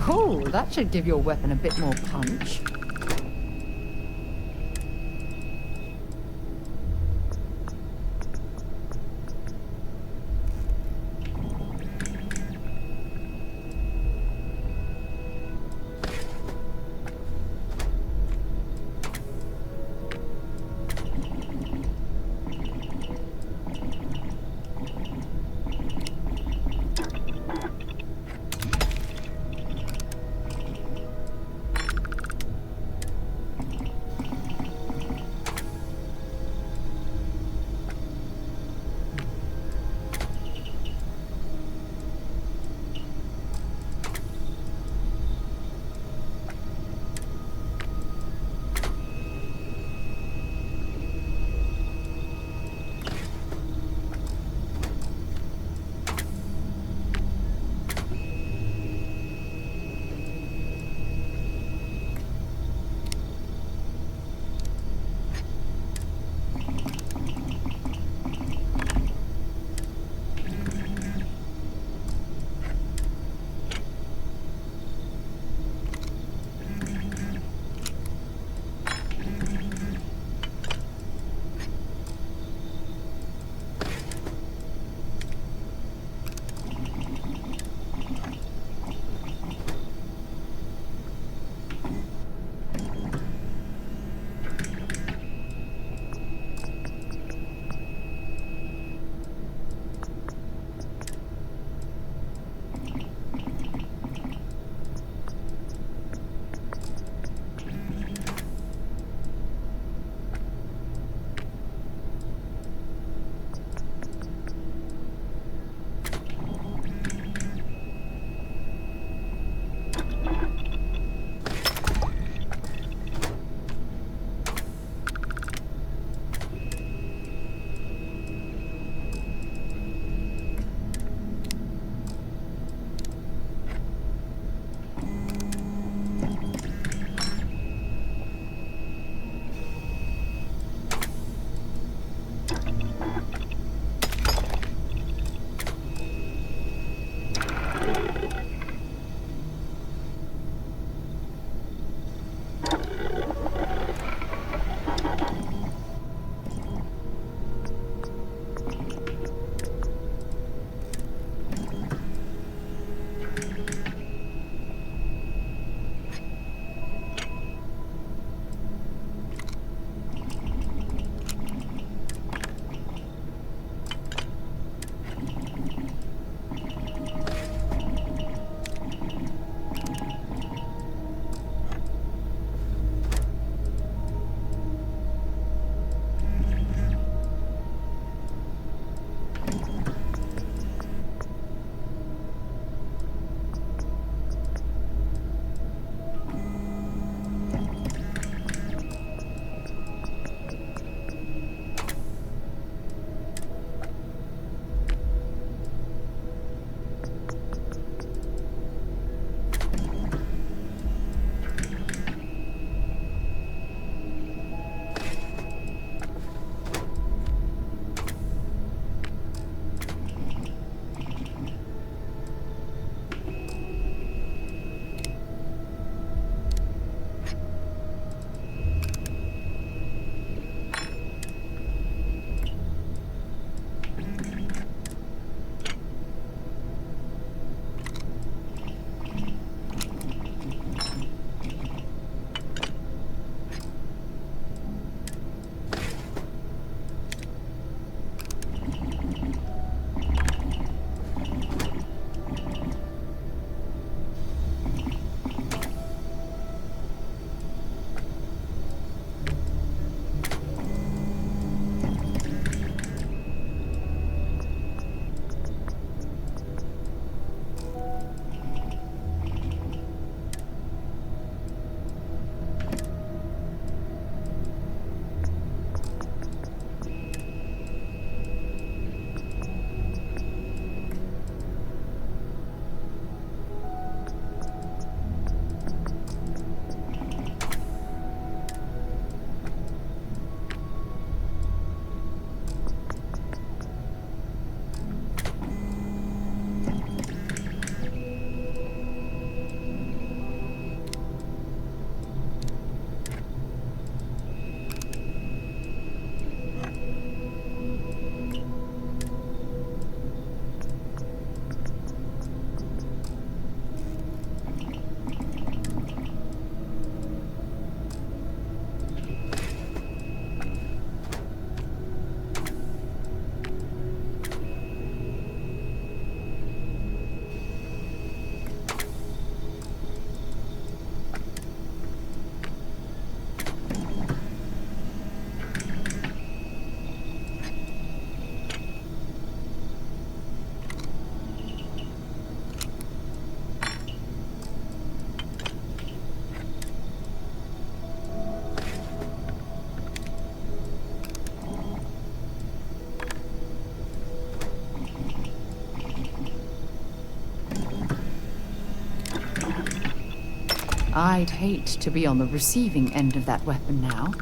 Oh, that should give your weapon a bit more punch. I'd hate to be on the receiving end of that weapon now.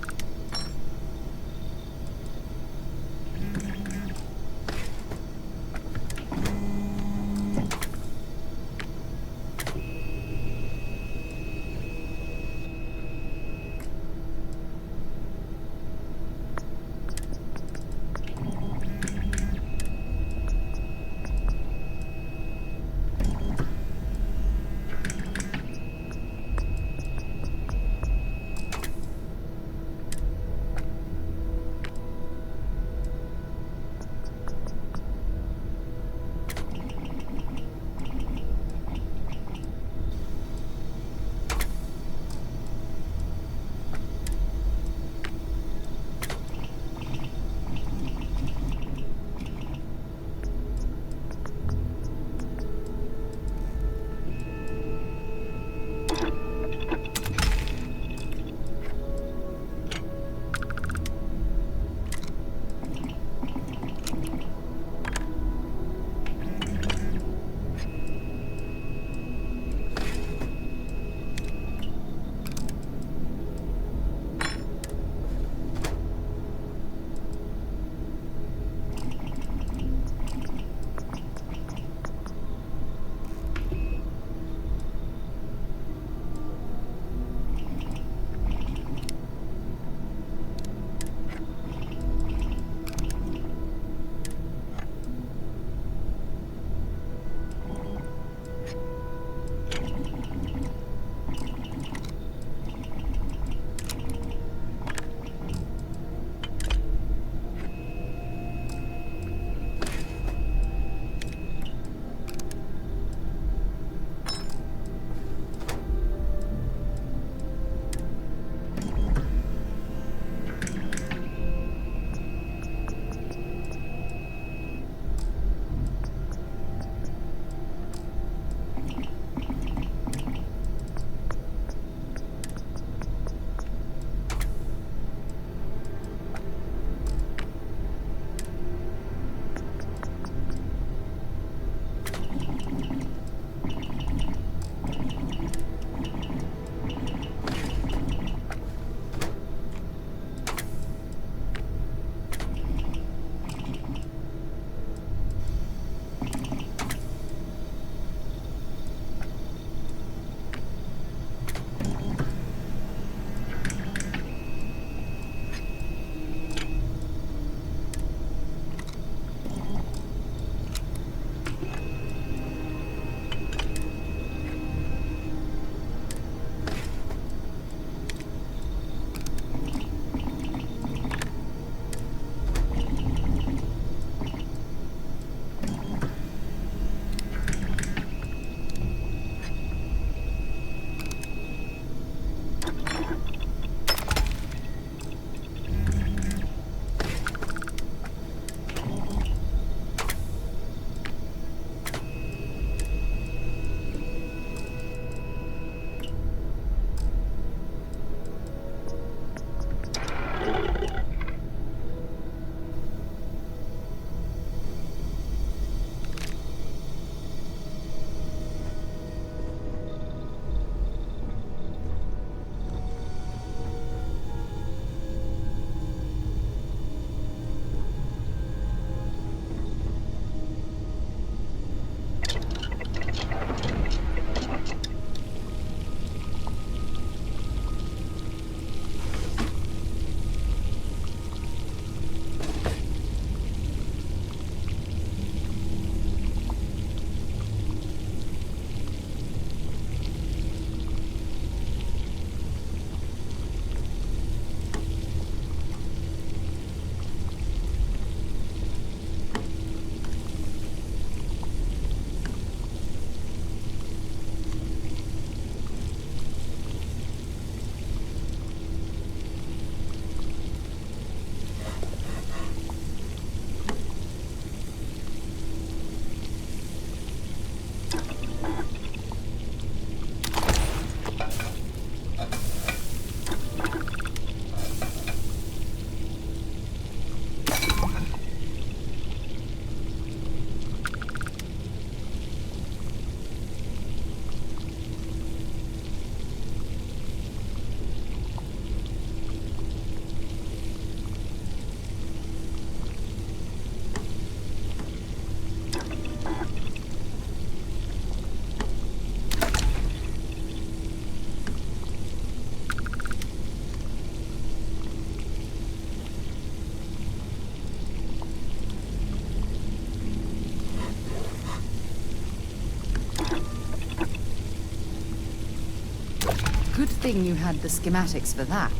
Good thing you had the schematics for that.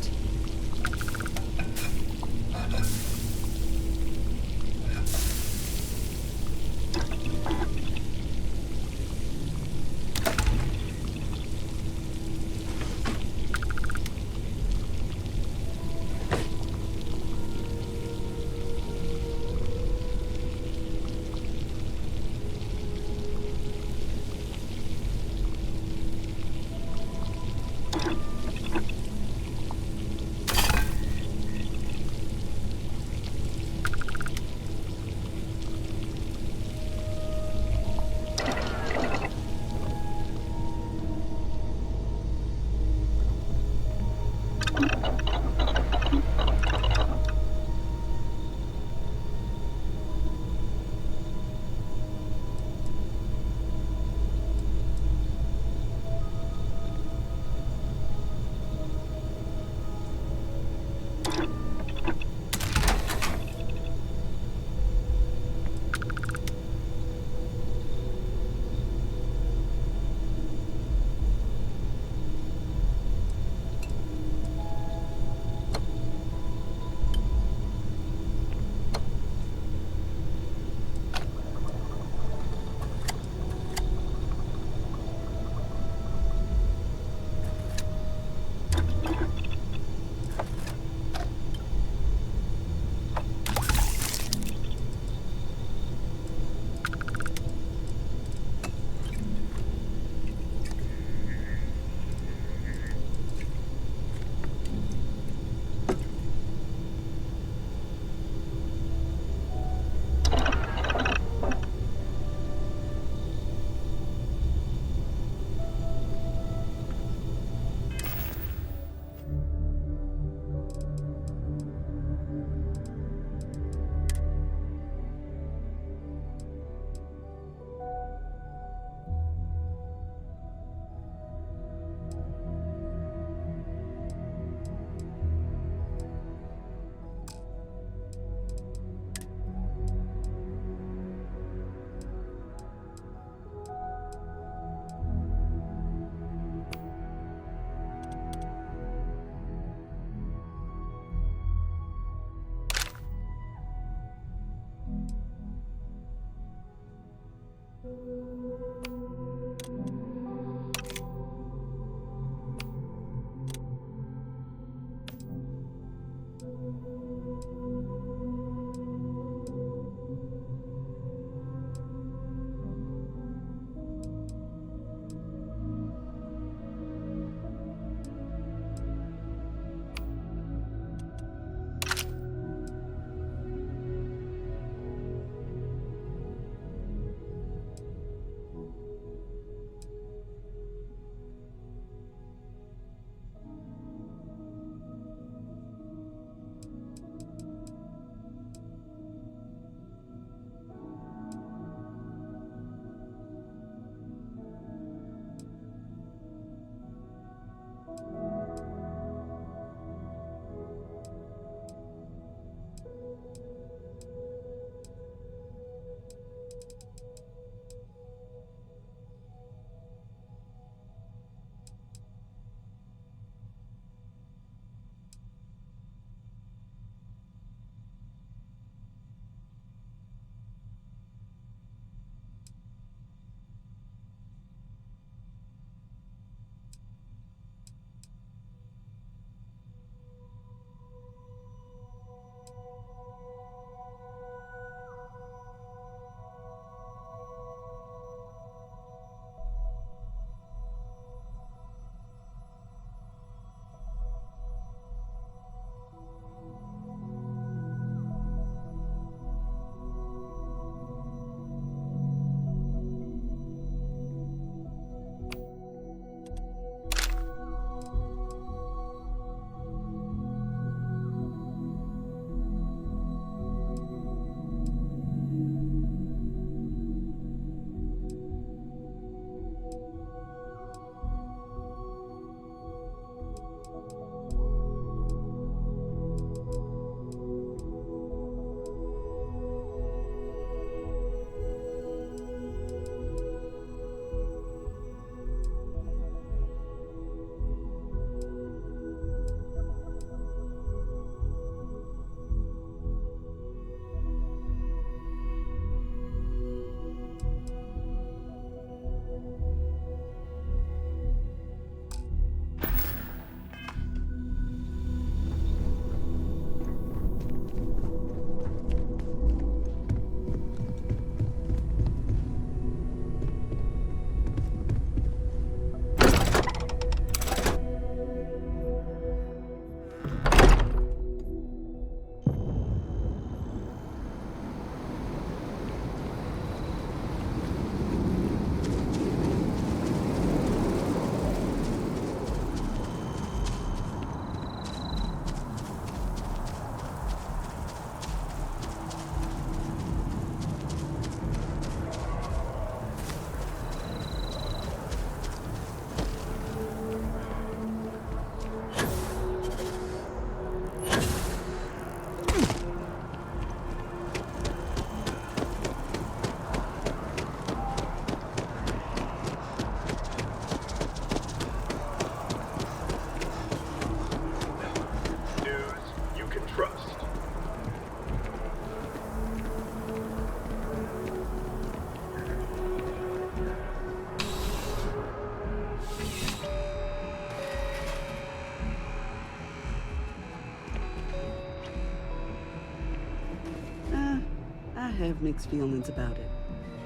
have mixed feelings about it.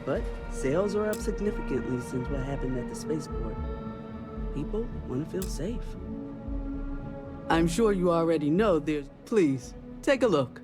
But sales are up significantly since what happened at the spaceport. People want to feel safe. I'm sure you already know there's... Please, take a look.